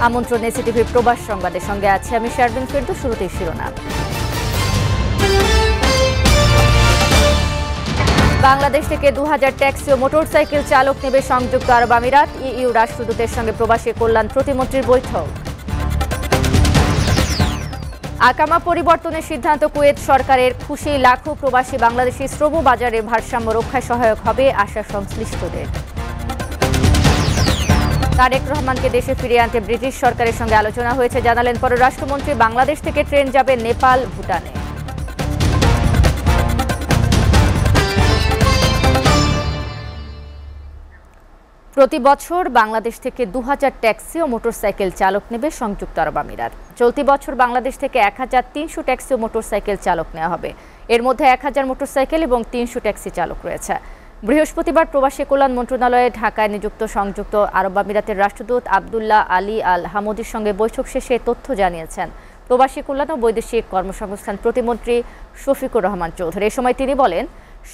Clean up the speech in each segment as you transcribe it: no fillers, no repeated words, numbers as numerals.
আমন্ত্রণ এসিটিভির প্রবাস সংবাদের সঙ্গে আছি আমি শারবিন ফেরদৌস। শুরুতেই শিরোনাম। বাংলাদেশ থেকে 2000 ট্যাক্সি ও মোটরসাইকেল চালক নেবে সংযুক্ত আরব আমিরাত। ইইউ রাষ্ট্রদূতের সঙ্গে প্রবাসী কল্যাণ প্রতিমন্ত্রীর বৈঠক। আকামা পরিবর্তনের সিদ্ধান্ত কুয়েত সরকারের, খুশি লাখো প্রবাসী বাংলাদেশি। শ্রম বাজারে ভারসাম্য রক্ষায় সহায়ক হবে আশা সংশ্লিষ্টদের। তারেক রহমানকে দেশে ফিরিয়ে আনতে ব্রিটিশ সরকারের সঙ্গে আলোচনা হয়েছে, জানালেন পররাষ্ট্রমন্ত্রী। বাংলাদেশ থেকে ট্রেন যাবে নেপাল, ভুটানে। প্রতি বছর বাংলাদেশ থেকে 2000 ট্যাক্সি ও মোটরসাইকেল চালক নেবে সংযুক্ত আরব আমিরাত। চলতি বছর বাংলাদেশ থেকে 1300 ট্যাক্সি ও মোটরসাইকেল চালক নেওয়া হবে। এর মধ্যে 1000 মোটরসাইকেল এবং 300 ট্যাক্সি চালক রয়েছে। বৃহস্পতিবার প্রবাসী কল্যাণ মন্ত্রণালয়ে ঢাকায় নিযুক্ত সংযুক্ত আরব আমিরাতের রাষ্ট্রদূত আবদুল্লাহ আলী আল হামুদির সঙ্গে বৈঠক শেষে তথ্য জানিয়েছেন প্রবাসী কল্যাণ ও বৈদেশিক কর্মসংস্থান প্রতিমন্ত্রী শফিকুর রহমান চৌধুরী। এ সময় তিনি বলেন,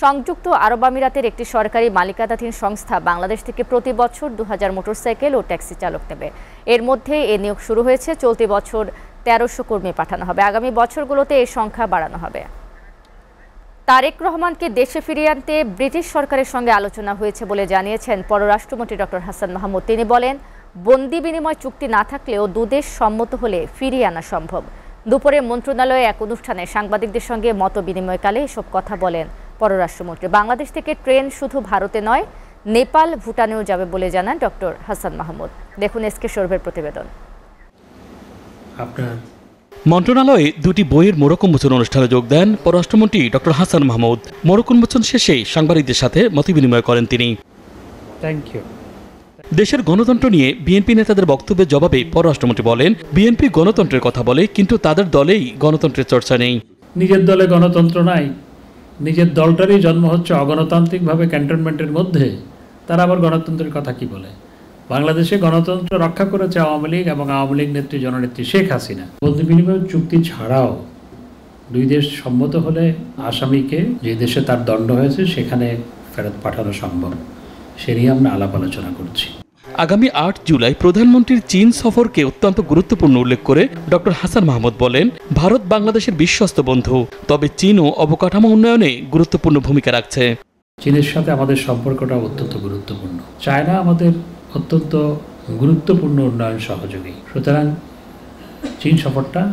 সংযুক্ত আরব আমিরাতের একটি সরকারি মালিকানাধীন সংস্থা বাংলাদেশ থেকে প্রতি বছর 2000 মোটরসাইকেল ও ট্যাক্সি চালক নেবে। এর মধ্যে এ নিয়োগ শুরু হয়েছে। চলতি বছর 1300 কর্মী পাঠানো হবে। আগামী বছরগুলোতে এই সংখ্যা বাড়ানো হবে। তারেক রহমানকে দেশে ফিরিয়ে আনতে ব্রিটিশ সরকারের সঙ্গে আলোচনা হয়েছে বলে জানিয়েছেন পররাষ্ট্রমন্ত্রী ডক্টর হাসান মাহমুদ। তিনি বলেন, বন্দি বিনিময় চুক্তি না থাকলেও দুদেশ সম্মত হলে ফিরিয়ে আনা সম্ভব। দুপুরে মন্ত্রণালয়ে এক অনুষ্ঠানে সাংবাদিকদের সঙ্গে মত বিনিময়কালে এসব কথা বলেন পররাষ্ট্রমন্ত্রী। বাংলাদেশ থেকে ট্রেন শুধু ভারতে নয়, নেপাল, ভুটানেও যাবে বলে জানান ডক্টর হাসান মাহমুদ। দেখুন এসকে সৌরভের প্রতিবেদন। মন্ত্রণালয়ে দুটি বইয়ের মোড়ক উন্মোচন অনুষ্ঠানে যোগ দেন পররাষ্ট্রমন্ত্রী ডক্টর হাসান মাহমুদ। মোড়ক উন্মোচন শেষে সাংবাদিকদের সাথে মত বিনিময় করেন তিনি। দেশের গণতন্ত্র নিয়ে বিএনপি নেতাদের বক্তব্যের জবাবে পররাষ্ট্রমন্ত্রী বলেন, বিএনপি গণতন্ত্রের কথা বলে, কিন্তু তাদের দলেই গণতন্ত্রের চর্চা নেই। নিজের দলে গণতন্ত্র নাই, নিজের দলটারই জন্ম হচ্ছে অগণতান্ত্রিকভাবে ক্যান্টনমেন্টের মধ্যে, তারা আবার গণতন্ত্রের কথা কি বলে? বাংলাদেশে গণতন্ত্র রক্ষা করেছে আওয়ামী লীগ এবং আওয়ামী লীগ নেত্রী জননেত্রী শেখ হাসিনা। বন্দি বিনিময় চুক্তি ছাড়াও দুই দেশ সম্মত হলে আসামিকে যে দেশে তার দণ্ড হয়েছে সেখানে ফেরত পাঠানো সম্ভব। সে নিয়ে আমরা আলাপ আলোচনা করছি। আগামী 8 জুলাই প্রধানমন্ত্রীর চীন সফরকে অত্যন্ত গুরুত্বপূর্ণ উল্লেখ করে ডক্টর হাসান মাহমুদ বলেন, ভারত বাংলাদেশের বিশ্বস্ত বন্ধু, তবে চীনও অবকাঠামো উন্নয়নে গুরুত্বপূর্ণ ভূমিকা রাখছে। চীনের সাথে আমাদের সম্পর্কটা অত্যন্ত গুরুত্বপূর্ণ। চায়না আমাদের অত্যন্ত গুরুত্বপূর্ণ উন্নয়ন সহযোগী। সুতরাং চীন সফরটা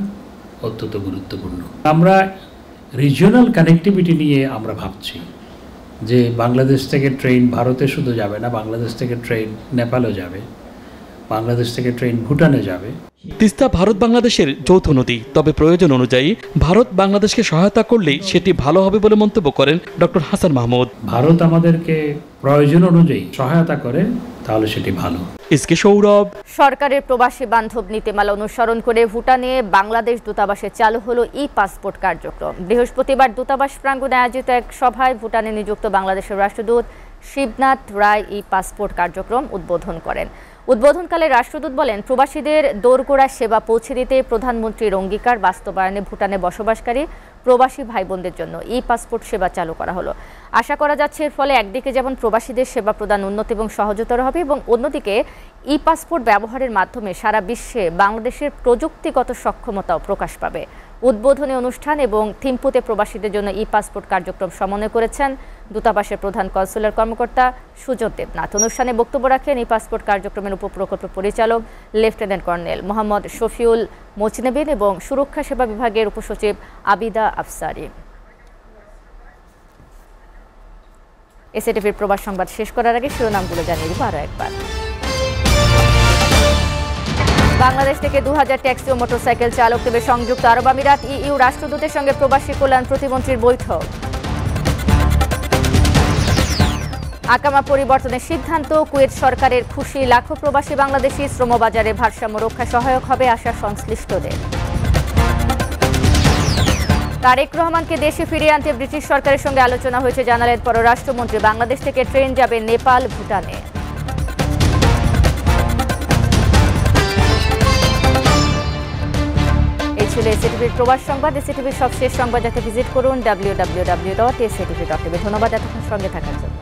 অত্যন্ত গুরুত্বপূর্ণ। আমরা রিজিওনাল কানেক্টিভিটি নিয়ে আমরা ভাবছি যে বাংলাদেশ থেকে ট্রেন ভারতে শুধু যাবে না, বাংলাদেশ থেকে ট্রেন নেপালও যাবে, বাংলাদেশ থেকে ট্রেন ভুটানে যাবে। তিস্তা ভারত বাংলাদেশের যৌথ নদী, তবে প্রয়োজন অনুযায়ী ভারত বাংলাদেশকে সহায়তা করলে সেটি ভালো হবে বলে মন্তব্য করেন ডক্টর হাসান মাহমুদ। ভারত আমাদেরকে প্রয়োজন অনুযায়ী সহায়তা করে তাহলে সেটি ভালো। এসকে সৌরভ। সরকারের প্রবাসী বান্ধব নীতিমালা অনুসরণ করে ভুটানে বাংলাদেশ দূতাবাসে চালু হলো ই-পাসপোর্ট কার্যক্রম। বৃহস্পতিবার দূতাবাস প্রাঙ্গণে আয়োজিত এক সভায় ভুটানে নিযুক্ত বাংলাদেশের রাষ্ট্রদূত শিবনাথ রায় ই-পাসপোর্ট কার্যক্রম উদ্বোধন করেন। উদ্বোধনকালে রাষ্ট্রদূত বলেন, প্রবাসীদের দোরগোড়া সেবা পৌঁছে দিতে প্রধানমন্ত্রীর অঙ্গীকার বাস্তবায়নে ভুটানে বসবাসকারী প্রবাসী ভাই বোনদের জন্য ই-পাসপোর্ট সেবা চালু করা হলো। আশা করা যাচ্ছে এর ফলে একদিকে যেমন প্রবাসীদের সেবা প্রদান উন্নত এবং সহজতর হবে, এবং অন্যদিকে ই-পাসপোর্ট ব্যবহারের মাধ্যমে সারা বিশ্বে বাংলাদেশের প্রযুক্তিগত সক্ষমতাও প্রকাশ পাবে। উদ্বোধনী অনুষ্ঠান এবং থিম্পুতে প্রবাসীদের জন্য ই-পাসপোর্ট কার্যক্রম সমন্বয় করেছেন দূতাবাসের প্রধান কনসুলার কর্মকর্তা সুজন দেবনাথ। অনুষ্ঠানে বক্তব্য রাখেন ই-পাসপোর্ট কার্যক্রমের উপপ্রকল্প পরিচালক লেফটেন্যান্ট কর্নেল মোহাম্মদ শফিউল মোচনেবিন এবং সুরক্ষা সেবা বিভাগের উপসচিব আবিদা আফসারি। এসএটিভির প্রবাস সংবাদ শেষ করার আগে শিরোনামগুলো জানিয়ে দেব আরও একবার। বাংলাদেশ থেকে 2000 ট্যাক্সি ও মোটরসাইকেল চালক নেবে সংযুক্ত আরব আমিরাত। ইইউ রাষ্ট্রদূতের সঙ্গে প্রবাসী কল্যাণ প্রতিমন্ত্রীর বৈঠক। আকামা পরিবর্তনের সিদ্ধান্ত কুয়েত সরকারের, খুশি লাখো প্রবাসী বাংলাদেশি। শ্রমবাজারে ভারসাম্য রক্ষায় সহায়ক হবে আশা সংশ্লিষ্টদের। তারেক রহমানকে দেশে ফিরিয়ে আনতে ব্রিটিশ সরকারের সঙ্গে আলোচনা হয়েছে, জানালেন পররাষ্ট্রমন্ত্রী। বাংলাদেশ থেকে ট্রেন যাবে নেপাল, ভুটানে। এই ছিল এসএটিভির প্রবাস সংবাদ। এসএটিভির সবশেষ সংবাদ যাতে ভিজিট করুন www.sctv.tv। ধন্যবাদ এতক্ষণ সঙ্গে থাকার জন্য।